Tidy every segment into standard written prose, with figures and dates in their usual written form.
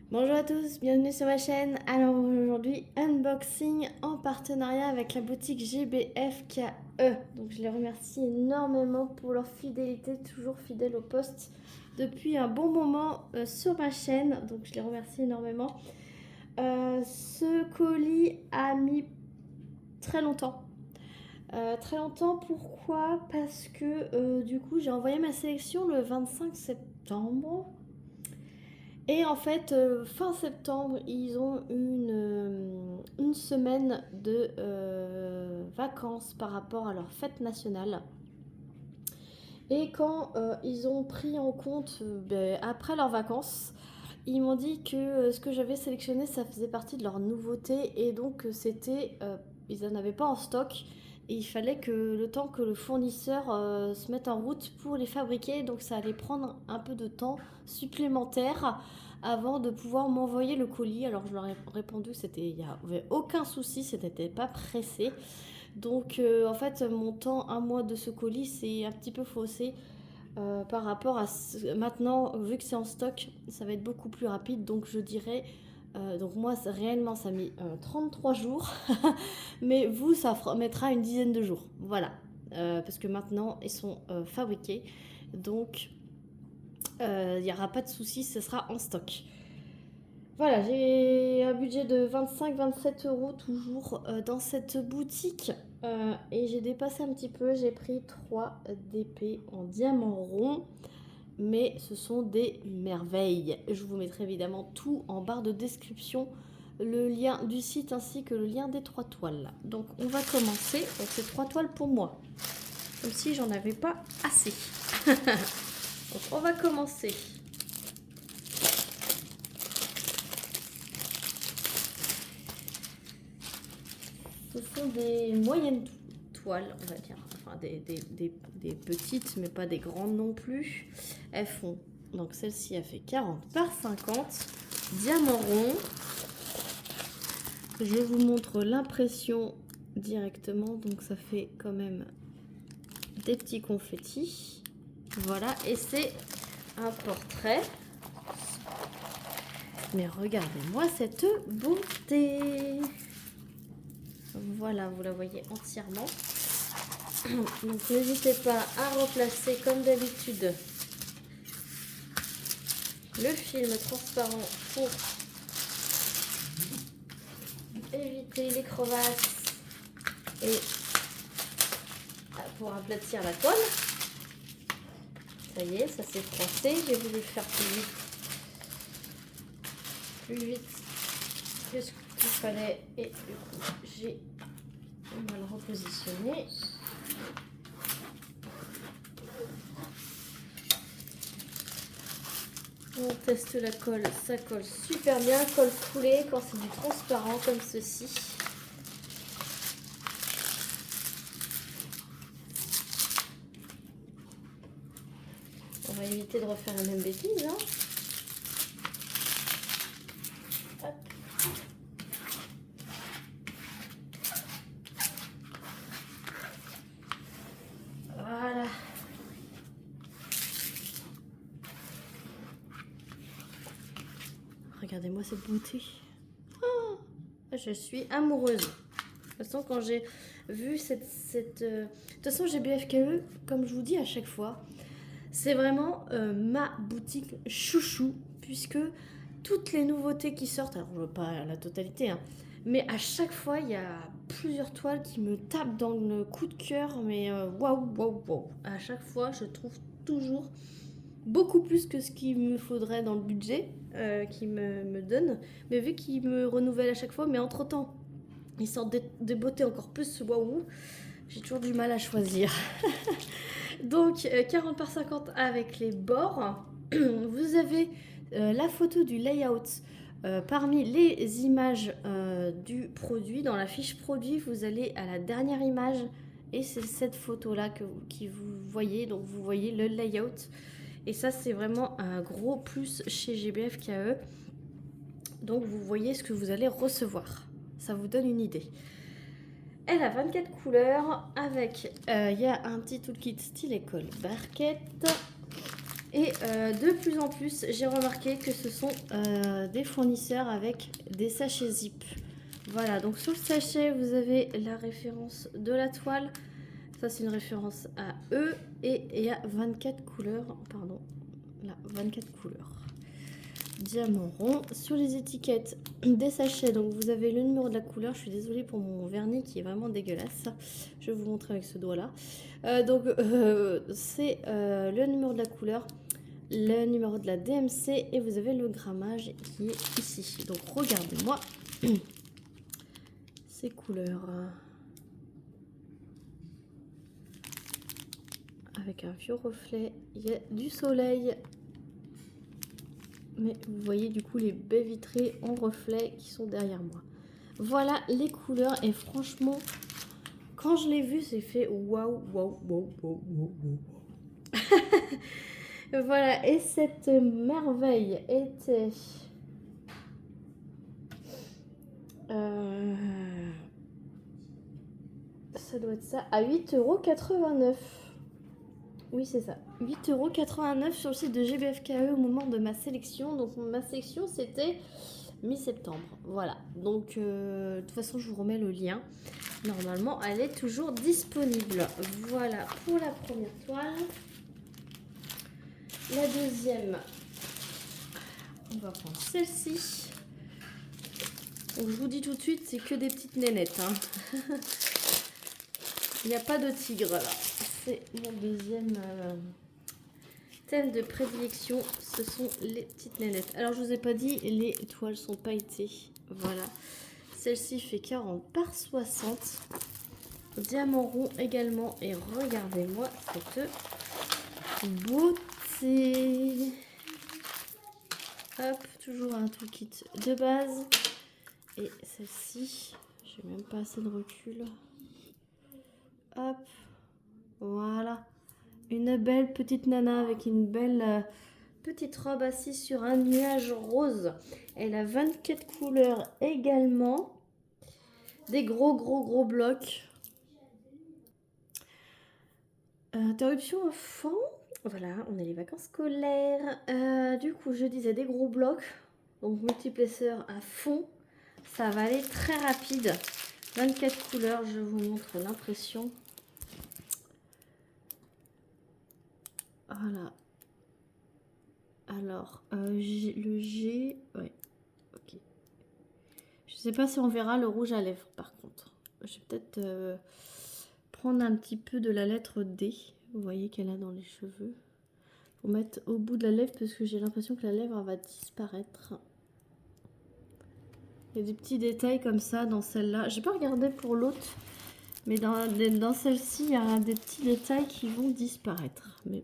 Bonjour à tous, bienvenue sur ma chaîne. Alors aujourd'hui, unboxing en partenariat avec la boutique GBFKE. Donc je les remercie énormément pour leur fidélité, toujours fidèles au poste depuis un bon moment sur ma chaîne. Donc je les remercie énormément. Ce colis a mis très longtemps. Très longtemps, pourquoi? Parce que du coup j'ai envoyé ma sélection le 25 septembre. Et en fait, fin septembre, ils ont une semaine de vacances par rapport à leur fête nationale. Et quand ils ont pris en compte, après leurs vacances, ils m'ont dit que ce que j'avais sélectionné, ça faisait partie de leur nouveauté. Et donc, ils n'en avaient pas en stock. Et il fallait que le temps que le fournisseur se mette en route pour les fabriquer. Donc, ça allait prendre un peu de temps supplémentaire avant de pouvoir m'envoyer le colis. Alors, je leur ai répondu que il n'y avait aucun souci, c'était pas pressé. Donc en fait mon temps un mois de ce colis c'est un petit peu faussé par rapport à maintenant, vu que c'est en stock, ça va être beaucoup plus rapide. Donc je dirais, donc moi réellement ça a mis 33 jours, mais vous ça mettra une dizaine de jours. Voilà. Parce que maintenant ils sont fabriqués. Donc il n'y aura pas de souci, ce sera en stock. Voilà, j'ai un budget de 25-27 euros toujours dans cette boutique. Et j'ai dépassé un petit peu, j'ai pris 3 DP en diamant rond. Mais ce sont des merveilles. Je vous mettrai évidemment tout en barre de description, le lien du site ainsi que le lien des 3 toiles. Donc on va commencer. Donc c'est 3 toiles pour moi. Comme si j'en avais pas assez. Donc on va commencer. Ce sont des moyennes toiles, on va dire. Enfin, des petites, mais pas des grandes non plus. Elles font, donc celle-ci, elle fait 40 par 50. Diamant rond. Je vous montre l'impression directement. Donc ça fait quand même des petits confettis. Voilà, et c'est un portrait. Mais regardez-moi cette beauté. Voilà, vous la voyez entièrement. Donc n'hésitez pas à replacer comme d'habitude le film transparent pour éviter les crevasses et pour aplatir la toile. Ça y est, ça s'est froissé. J'ai voulu le faire plus vite que ce qu'il fallait et du coup on va le repositionner. On teste la colle, ça colle super bien, colle foulée quand c'est du transparent comme ceci. On va éviter de refaire la même bêtise. Hein. Hop. Voilà. Regardez-moi cette beauté. Oh, je suis amoureuse. De toute façon, quand j'ai vu de toute façon, GBFKE, comme je vous dis à chaque fois, c'est vraiment ma boutique chouchou, puisque toutes les nouveautés qui sortent, alors je veux pas la totalité, hein, mais à chaque fois, il y a plusieurs toiles qui me tapent dans le coup de cœur, mais waouh, waouh, waouh. À chaque fois, je trouve toujours beaucoup plus que ce qu'il me faudrait dans le budget qu'il me donne, mais vu qu'il me renouvelle à chaque fois, mais entre-temps, ils sortent des beautés encore plus waouh, j'ai toujours du mal à choisir. Donc 40 par 50 avec les bords. Vous avez la photo du layout parmi les images du produit. Dans la fiche produit, vous allez à la dernière image et c'est cette photo là que vous voyez. Donc vous voyez le layout et ça c'est vraiment un gros plus chez GBFKE. Donc vous voyez ce que vous allez recevoir. Ça vous donne une idée. Elle a 24 couleurs avec, il y a un petit toolkit style école barquette Et de plus en plus, j'ai remarqué que ce sont des fournisseurs avec des sachets zip. Voilà, donc sur le sachet, vous avez la référence de la toile. Ça, c'est une référence à eux. Et il y a 24 couleurs. Pardon, là, 24 couleurs. Diamant rond. Sur les étiquettes des sachets, donc vous avez le numéro de la couleur. Je suis désolée pour mon vernis qui est vraiment dégueulasse. Je vais vous montrer avec ce doigt-là. C'est le numéro de la couleur, le numéro de la DMC et vous avez le grammage qui est ici. Donc regardez-moi ces couleurs. Avec un vieux reflet, il y a du soleil. Mais vous voyez du coup les baies vitrées en reflet qui sont derrière moi. Voilà les couleurs et franchement, quand je l'ai vu, c'est fait waouh, waouh, waouh, waouh, waouh. Voilà, et cette merveille était... ça doit être ça, à 8,89 €. Oui, c'est ça. 8,89 € sur le site de GBFKE au moment de ma sélection. Donc, ma sélection, c'était mi-septembre. Voilà. Donc, de toute façon, je vous remets le lien. Normalement, elle est toujours disponible. Voilà pour la première toile. La deuxième, on va prendre celle-ci. Donc, je vous dis tout de suite, c'est que des petites nénettes. Hein. Il n'y a pas de tigre là. C'est mon deuxième thème de prédilection. Ce sont les petites nénettes. Alors, je vous ai pas dit, les toiles sont pailletées. Voilà. Celle-ci fait 40 par 60. Diamant rond également. Et regardez-moi cette beauté. Hop, toujours un toolkit de base. Et celle-ci, j'ai même pas assez de recul. Hop, voilà. Une belle petite nana avec une belle petite robe assise sur un nuage rose. Elle a 24 couleurs également. Des gros blocs. Interruption à fond. Voilà, on a les vacances scolaires. Du coup, je disais des gros blocs. Donc, multiplesseur à fond. Ça va aller très rapide. 24 couleurs, je vous montre l'impression. Voilà. Alors, le G, ouais, ok. Je sais pas si on verra le rouge à lèvres par contre. Je vais peut-être prendre un petit peu de la lettre D. Vous voyez qu'elle a dans les cheveux. Pour mettre au bout de la lèvre parce que j'ai l'impression que la lèvre va disparaître. Il y a des petits détails comme ça dans celle-là. J'ai pas regardé pour l'autre. Mais dans celle-ci, il y a des petits détails qui vont disparaître. Mais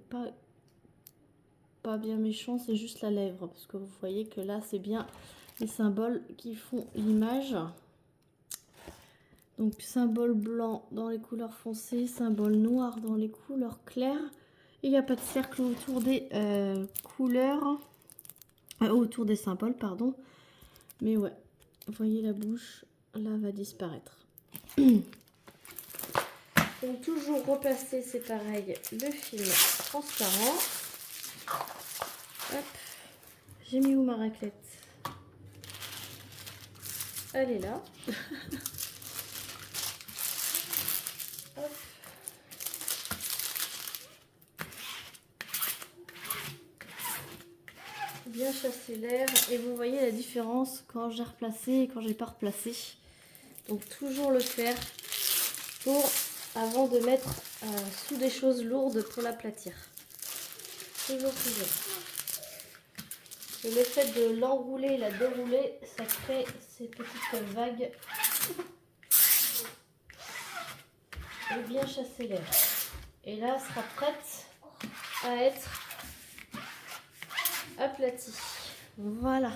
pas bien méchant, c'est juste la lèvre. Parce que vous voyez que là, c'est bien les symboles qui font l'image. Donc, symbole blanc dans les couleurs foncées, symbole noir dans les couleurs claires. Il n'y a pas de cercle autour des couleurs. Autour des symboles, pardon. Mais ouais, vous voyez la bouche, là, va disparaître. Donc toujours replacer, c'est pareil, le film transparent. Hop, j'ai mis où ma raclette? Elle est là. Hop. Bien chasser l'air et vous voyez la différence quand j'ai replacé et quand j'ai pas replacé. Donc toujours le faire pour avant de mettre sous des choses lourdes pour l'aplatir. Toujours. Et le fait de l'enrouler et la dérouler, ça crée ces petites vagues. Et bien chasser l'air. Et là, elle sera prête à être aplatie. Voilà.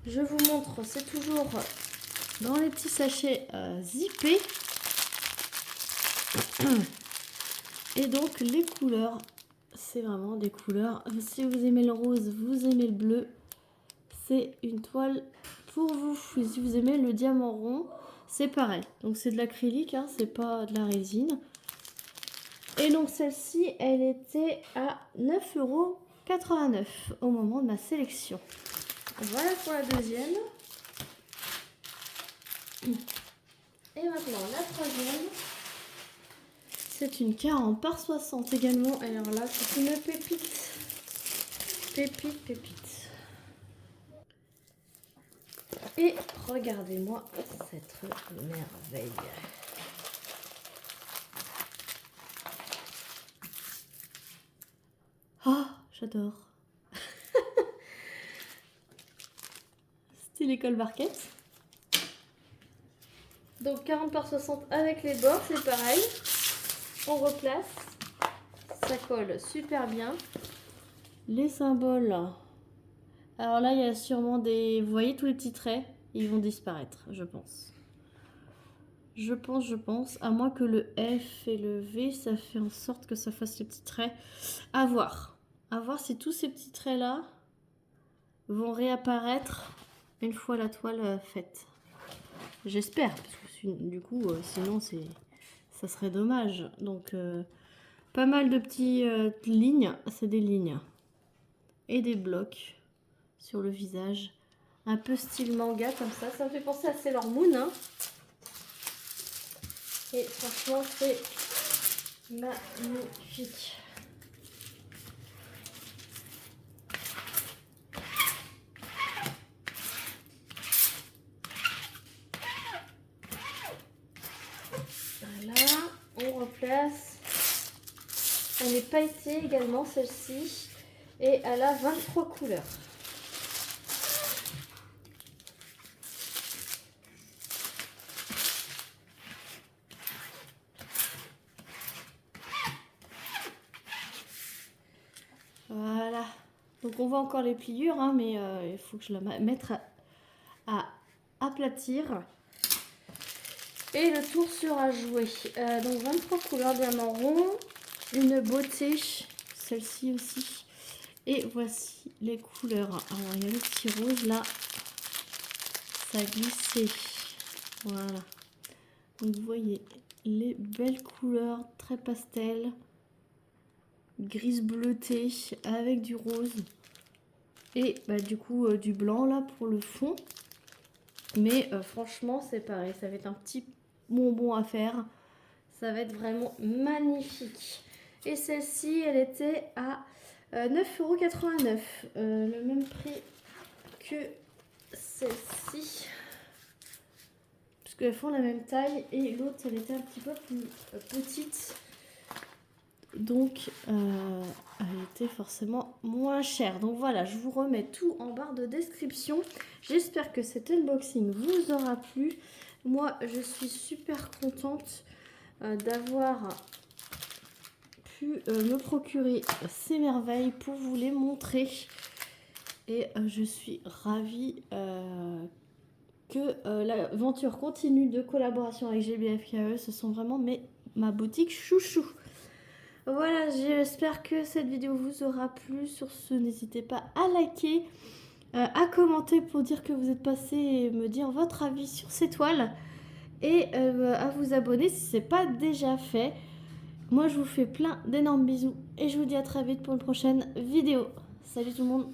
Je vous montre, c'est toujours dans les petits sachets zippés. Et donc les couleurs, c'est vraiment des couleurs. Si vous aimez le rose, vous aimez le bleu, c'est une toile pour vous. Et si vous aimez le diamant rond, c'est pareil. Donc c'est de l'acrylique, hein, c'est pas de la résine. Et donc celle-ci, elle était à 9,89 € au moment de ma sélection. Voilà pour la deuxième. Et maintenant la troisième. C'est une 40 par 60 également. Alors là, c'est une pépite. Pépite. Et regardez-moi cette merveille. Ah, j'adore. Style école Barquette. Donc 40 par 60 avec les bords, c'est pareil. On replace. Ça colle super bien. Les symboles. Alors là, il y a sûrement des... Vous voyez tous les petits traits? Ils vont disparaître, je pense. Je pense. À moins que le F et le V, ça fait en sorte que ça fasse les petits traits. À voir. À voir si tous ces petits traits-là vont réapparaître une fois la toile faite. J'espère, parce que du coup, sinon, ça serait dommage. Donc, pas mal de petites lignes. C'est des lignes. Et des blocs sur le visage. Un peu style manga, comme ça. Ça me fait penser à Sailor Moon, hein. Et franchement, c'est magnifique. Voilà, on replace. Elle est pailletée également, celle-ci. Et elle a 23 couleurs. Voilà. Donc on voit encore les pliures, hein, mais il faut que je la mette à aplatir. Et le tour sera joué. Donc 23 couleurs diamant rond. Une beauté, celle-ci aussi. Et voici les couleurs. Alors il y a le petit rose là. Ça a glissé. Voilà. Donc vous voyez les belles couleurs très pastel. Grise bleutée avec du rose. Et du coup du blanc là pour le fond. Mais franchement c'est pareil. Ça va être un petit bonbon à faire. Ça va être vraiment magnifique. Et celle-ci, elle était à 9,89 €. Le même prix que celle-ci. Puisqu'elles font la même taille. Et l'autre, elle était un petit peu plus petite. Donc, elle était forcément moins chère. Donc voilà, je vous remets tout en barre de description. J'espère que cet unboxing vous aura plu. Moi, je suis super contente d'avoir pu me procurer ces merveilles pour vous les montrer. Et je suis ravie que l'aventure continue de collaboration avec GBFKE. Ce sont vraiment ma boutique chouchou. Voilà, j'espère que cette vidéo vous aura plu. Sur ce, n'hésitez pas à liker, à commenter pour dire que vous êtes passé et me dire votre avis sur ces toiles. Et à vous abonner si ce n'est pas déjà fait. Moi, je vous fais plein d'énormes bisous et je vous dis à très vite pour une prochaine vidéo. Salut tout le monde!